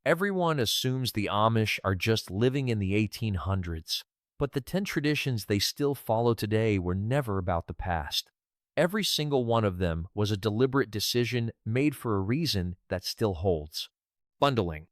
Everyone assumes the Amish are just living in the 1800s, but the 10 traditions they still follow today were never about the past. Every single one of them was a deliberate decision made for a reason that still holds. Bundling.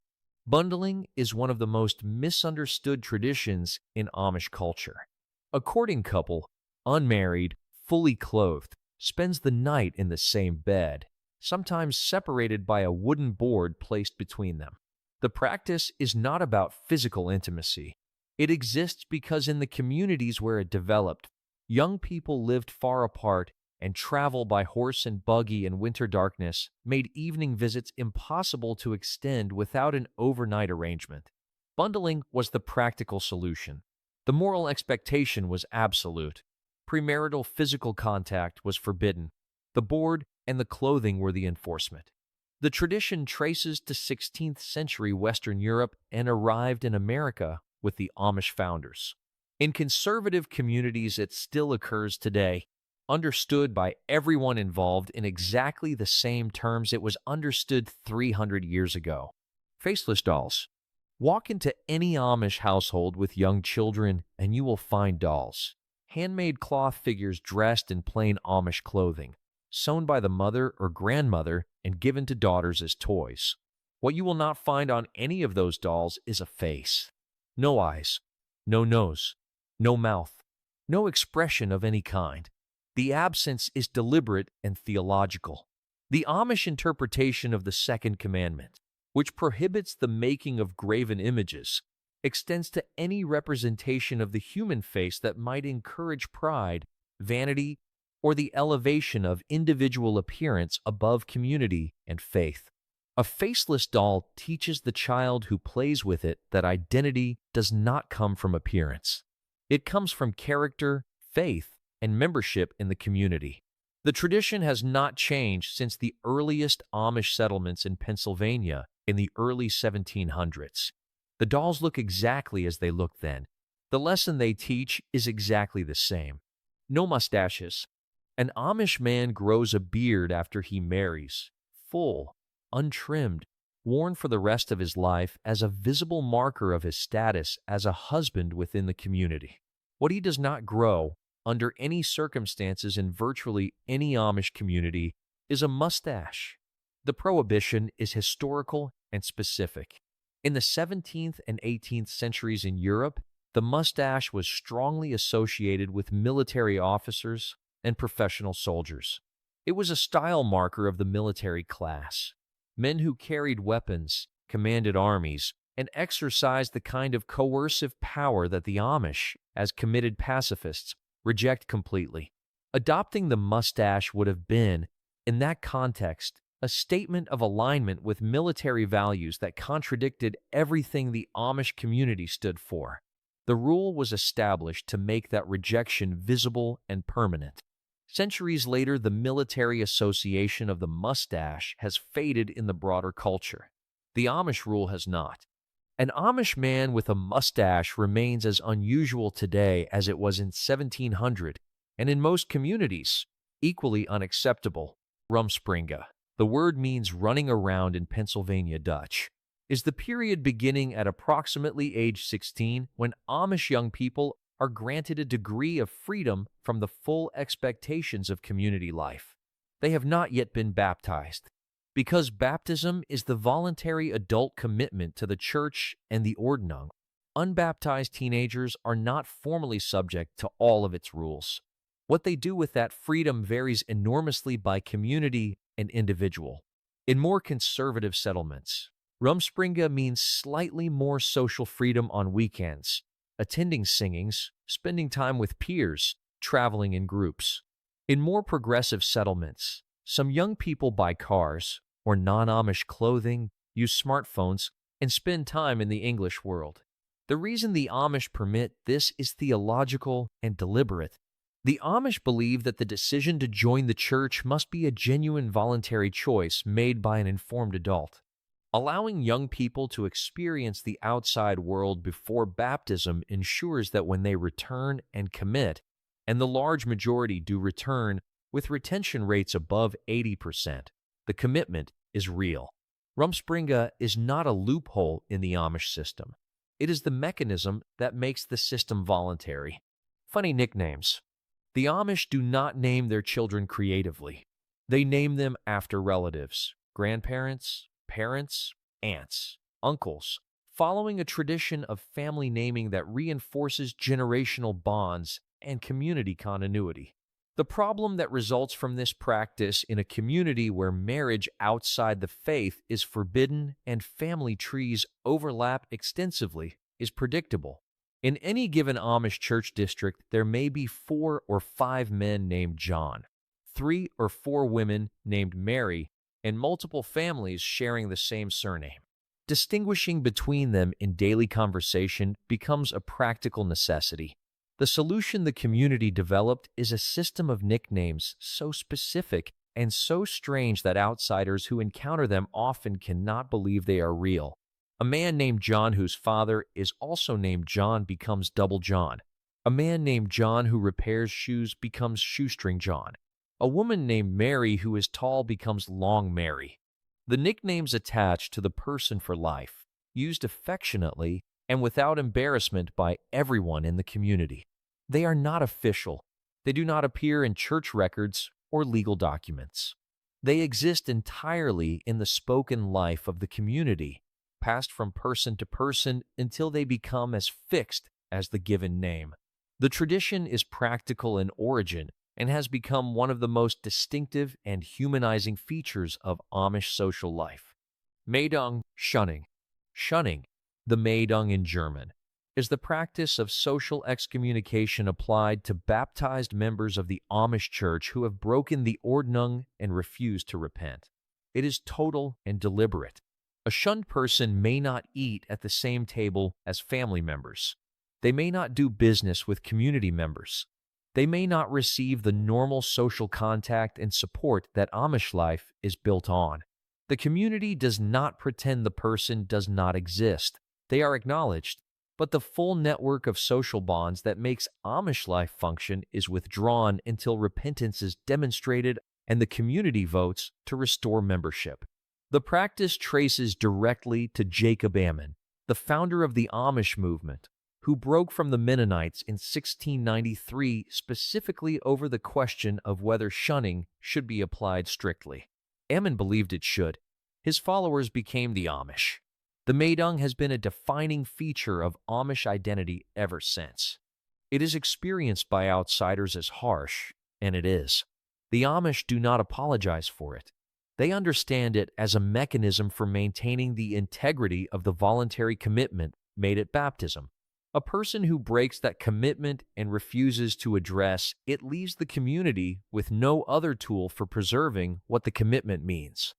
Bundling is one of the most misunderstood traditions in Amish culture. A courting couple, unmarried, fully clothed, spends the night in the same bed, sometimes separated by a wooden board placed between them. The practice is not about physical intimacy. It exists because in the communities where it developed, young people lived far apart and travel by horse and buggy in winter darkness made evening visits impossible to extend without an overnight arrangement. Bundling was the practical solution. The moral expectation was absolute. Premarital physical contact was forbidden. The board and the clothing were the enforcement. The tradition traces to 16th century Western Europe and arrived in America with the Amish founders. In conservative communities, it still occurs today, understood by everyone involved in exactly the same terms it was understood 300 years ago. Faceless dolls. Walk into any Amish household with young children and you will find dolls. Handmade cloth figures dressed in plain Amish clothing, sewn by the mother or grandmother and given to daughters as toys. What you will not find on any of those dolls is a face. No eyes, no nose, no mouth, no expression of any kind. The absence is deliberate and theological. The Amish interpretation of the second commandment, which prohibits the making of graven images, extends to any representation of the human face that might encourage pride, vanity, or the elevation of individual appearance above community and faith. A faceless doll teaches the child who plays with it that identity does not come from appearance. It comes from character, faith, and membership in the community. The tradition has not changed since the earliest Amish settlements in Pennsylvania in the early 1700s. The dolls look exactly as they looked then. The lesson they teach is exactly the same. No mustaches. An Amish man grows a beard after he marries, full, untrimmed, worn for the rest of his life as a visible marker of his status as a husband within the community. What he does not grow, under any circumstances in virtually any Amish community, is a mustache. The prohibition is historical and specific. In the 17th and 18th centuries in Europe, the mustache was strongly associated with military officers and professional soldiers. It was a style marker of the military class. Men who carried weapons, commanded armies, and exercised the kind of coercive power that the Amish, as committed pacifists, reject completely. Adopting the mustache would have been, in that context, a statement of alignment with military values that contradicted everything the Amish community stood for. The rule was established to make that rejection visible and permanent. Centuries later, the military association of the mustache has faded in the broader culture. The Amish rule has not. An Amish man with a mustache remains as unusual today as it was in 1700, and in most communities, equally unacceptable. Rumspringa, the word means running around in Pennsylvania Dutch, is the period beginning at approximately age 16 when Amish young people are granted a degree of freedom from the full expectations of community life. They have not yet been baptized, because baptism is the voluntary adult commitment to the church and the ordnung. Unbaptized teenagers are not formally subject to all of its rules. What they do with that freedom varies enormously by community and individual. In more conservative settlements, Rumspringa means slightly more social freedom on weekends, attending singings, spending time with peers, traveling in groups. In more progressive settlements, some young people buy cars or non-Amish clothing, use smartphones, and spend time in the English world. The reason the Amish permit this is theological and deliberate. The Amish believe that the decision to join the church must be a genuine voluntary choice made by an informed adult. Allowing young people to experience the outside world before baptism ensures that when they return and commit, and the large majority do return with retention rates above 80%, the commitment is real. Rumspringa is not a loophole in the Amish system. It is the mechanism that makes the system voluntary. Funny nicknames. The Amish do not name their children creatively. They name them after relatives, grandparents, parents, aunts, uncles, following a tradition of family naming that reinforces generational bonds and community continuity. The problem that results from this practice in a community where marriage outside the faith is forbidden and family trees overlap extensively is predictable. In any given Amish church district, there may be 4 or 5 men named John, 3 or 4 women named Mary, and multiple families sharing the same surname. Distinguishing between them in daily conversation becomes a practical necessity. The solution the community developed is a system of nicknames so specific and so strange that outsiders who encounter them often cannot believe they are real. A man named John whose father is also named John becomes Double John. A man named John who repairs shoes becomes Shoestring John. A woman named Mary who is tall becomes Long Mary. The nicknames attached to the person for life, used affectionately and without embarrassment by everyone in the community. They are not official. They do not appear in church records or legal documents. They exist entirely in the spoken life of the community, passed from person to person until they become as fixed as the given name. The tradition is practical in origin and has become one of the most distinctive and humanizing features of Amish social life. Meidung, shunning. Shunning, the Meidung in German, is the practice of social excommunication applied to baptized members of the Amish church who have broken the Ordnung and refused to repent. It is total and deliberate. A shunned person may not eat at the same table as family members. They may not do business with community members. They may not receive the normal social contact and support that Amish life is built on. The community does not pretend the person does not exist. They are acknowledged, but the full network of social bonds that makes Amish life function is withdrawn until repentance is demonstrated and the community votes to restore membership. The practice traces directly to Jacob Ammon, the founder of the Amish movement, who broke from the Mennonites in 1693 specifically over the question of whether shunning should be applied strictly. Ammon believed it should. His followers became the Amish. The Meidung has been a defining feature of Amish identity ever since. It is experienced by outsiders as harsh, and it is. The Amish do not apologize for it. They understand it as a mechanism for maintaining the integrity of the voluntary commitment made at baptism. A person who breaks that commitment and refuses to address it leaves the community with no other tool for preserving what the commitment means.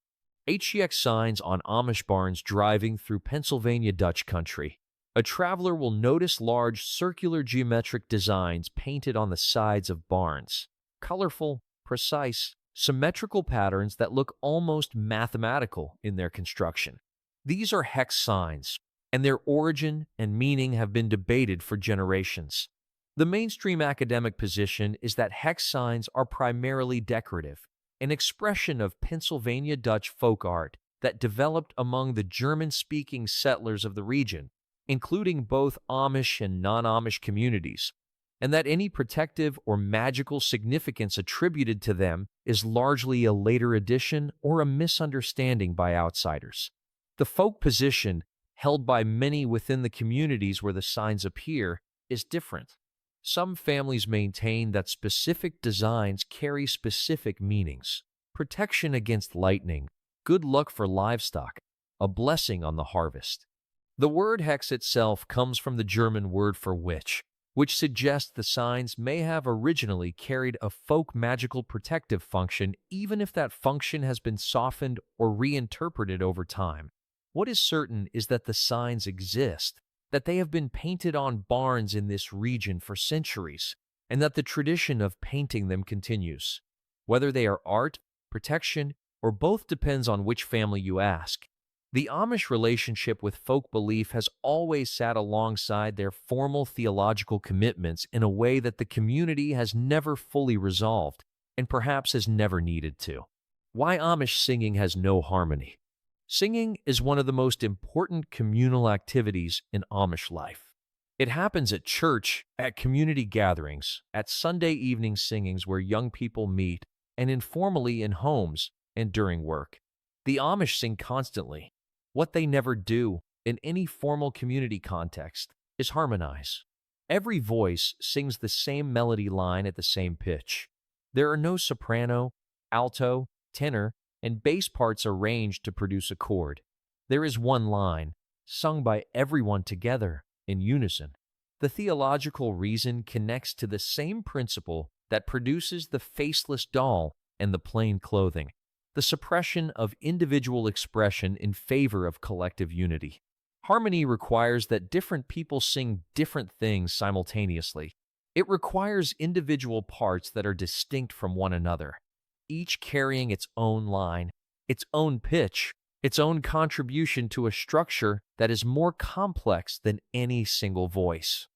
HEX signs on Amish barns driving through Pennsylvania Dutch country. A traveler will notice large circular geometric designs painted on the sides of barns. Colorful, precise, symmetrical patterns that look almost mathematical in their construction. These are hex signs, and their origin and meaning have been debated for generations. The mainstream academic position is that hex signs are primarily decorative, an expression of Pennsylvania Dutch folk art that developed among the German-speaking settlers of the region, including both Amish and non-Amish communities, and that any protective or magical significance attributed to them is largely a later addition or a misunderstanding by outsiders. The folk position, held by many within the communities where the signs appear, is different. Some families maintain that specific designs carry specific meanings: protection against lightning, good luck for livestock, a blessing on the harvest. The word hex itself comes from the German word for witch, which suggests the signs may have originally carried a folk magical protective function, even if that function has been softened or reinterpreted over time. What is certain is that the signs exist, that they have been painted on barns in this region for centuries, and that the tradition of painting them continues. Whether they are art, protection, or both depends on which family you ask. The Amish relationship with folk belief has always sat alongside their formal theological commitments in a way that the community has never fully resolved, and perhaps has never needed to. Why Amish singing has no harmony. Singing is one of the most important communal activities in Amish life. It happens at church, at community gatherings, at Sunday evening singings where young people meet, and informally in homes and during work. The Amish sing constantly. What they never do in any formal community context is harmonize. Every voice sings the same melody line at the same pitch. There are no soprano, alto, tenor, and bass parts arranged to produce a chord. There is one line, sung by everyone together in unison. The theological reason connects to the same principle that produces the faceless doll and the plain clothing, the suppression of individual expression in favor of collective unity. Harmony requires that different people sing different things simultaneously. It requires individual parts that are distinct from one another, each carrying its own line, its own pitch, its own contribution to a structure that is more complex than any single voice.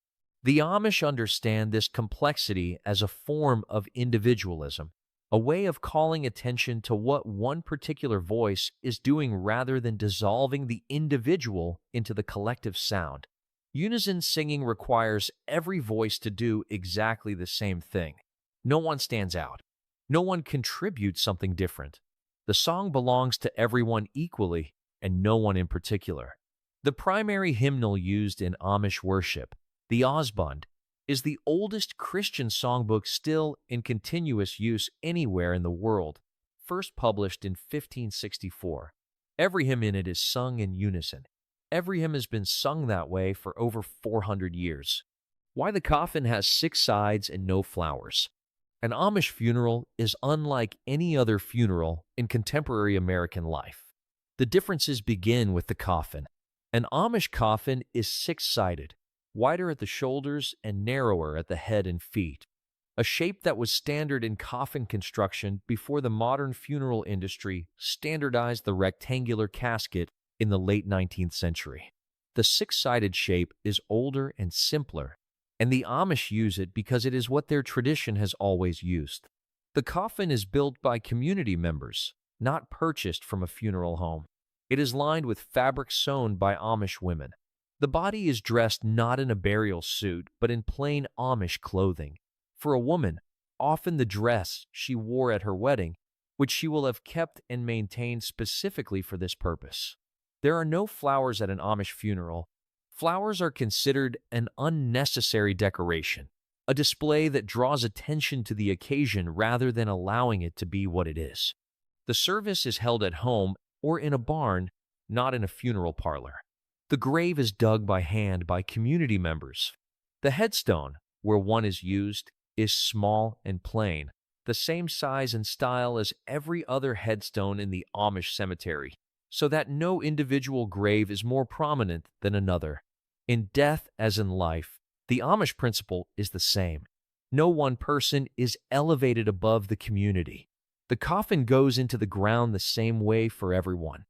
The Amish understand this complexity as a form of individualism, a way of calling attention to what one particular voice is doing rather than dissolving the individual into the collective sound. Unison singing requires every voice to do exactly the same thing. No one stands out. No one contributes something different. The song belongs to everyone equally and no one in particular. The primary hymnal used in Amish worship, the Osbund, is the oldest Christian songbook still in continuous use anywhere in the world, first published in 1564. Every hymn in it is sung in unison. Every hymn has been sung that way for over 400 years. Why the coffin has 6 sides and no flowers. An Amish funeral is unlike any other funeral in contemporary American life. The differences begin with the coffin. An Amish coffin is 6-sided, wider at the shoulders and narrower at the head and feet, a shape that was standard in coffin construction before the modern funeral industry standardized the rectangular casket in the late 19th century. The 6-sided shape is older and simpler, and the Amish use it because it is what their tradition has always used. The coffin is built by community members, not purchased from a funeral home. It is lined with fabric sewn by Amish women. The body is dressed not in a burial suit, but in plain Amish clothing. For a woman, often the dress she wore at her wedding, which she will have kept and maintained specifically for this purpose. There are no flowers at an Amish funeral. Flowers are considered an unnecessary decoration, a display that draws attention to the occasion rather than allowing it to be what it is. The service is held at home or in a barn, not in a funeral parlor. The grave is dug by hand by community members. The headstone, where one is used, is small and plain, the same size and style as every other headstone in the Amish cemetery, so that no individual grave is more prominent than another. In death as in life, the Amish principle is the same. No one person is elevated above the community. The coffin goes into the ground the same way for everyone.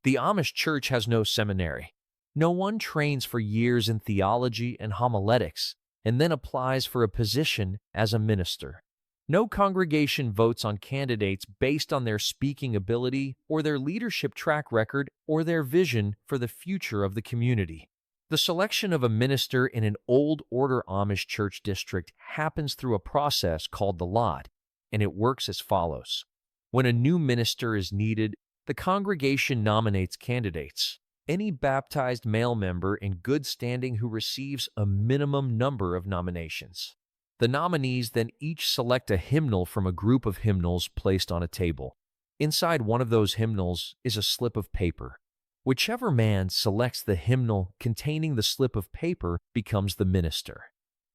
The Amish church has no seminary. No one trains for years in theology and homiletics and then applies for a position as a minister. No congregation votes on candidates based on their speaking ability or their leadership track record or their vision for the future of the community. The selection of a minister in an old order Amish church district happens through a process called the lot, and it works as follows. When a new minister is needed, the congregation nominates candidates. Any baptized male member in good standing who receives a minimum number of nominations. The nominees then each select a hymnal from a group of hymnals placed on a table. Inside one of those hymnals is a slip of paper. Whichever man selects the hymnal containing the slip of paper becomes the minister.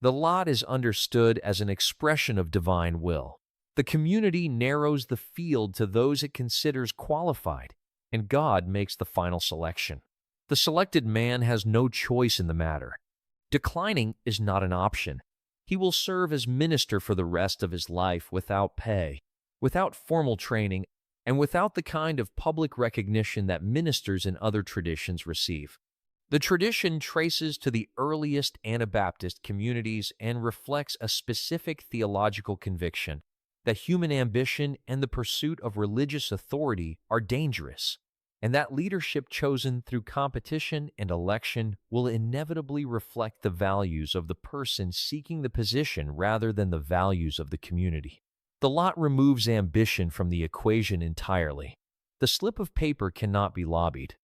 The lot is understood as an expression of divine will. The community narrows the field to those it considers qualified, and God makes the final selection. The selected man has no choice in the matter. Declining is not an option. He will serve as minister for the rest of his life without pay, without formal training, and without the kind of public recognition that ministers in other traditions receive. The tradition traces to the earliest Anabaptist communities and reflects a specific theological conviction that human ambition and the pursuit of religious authority are dangerous. and that leadership chosen through competition and election will inevitably reflect the values of the person seeking the position rather than the values of the community. The lot removes ambition from the equation entirely. The slip of paper cannot be lobbied.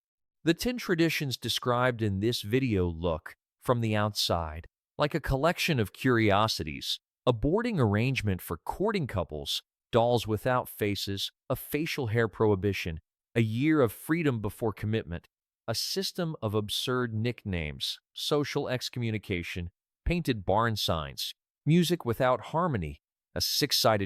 The 10 traditions described in this video look, from the outside, like a collection of curiosities: a boarding arrangement for courting couples, dolls without faces, a facial hair prohibition, a year of freedom before commitment, a system of absurd nicknames, social excommunication, painted barn signs, music without harmony, a six-sided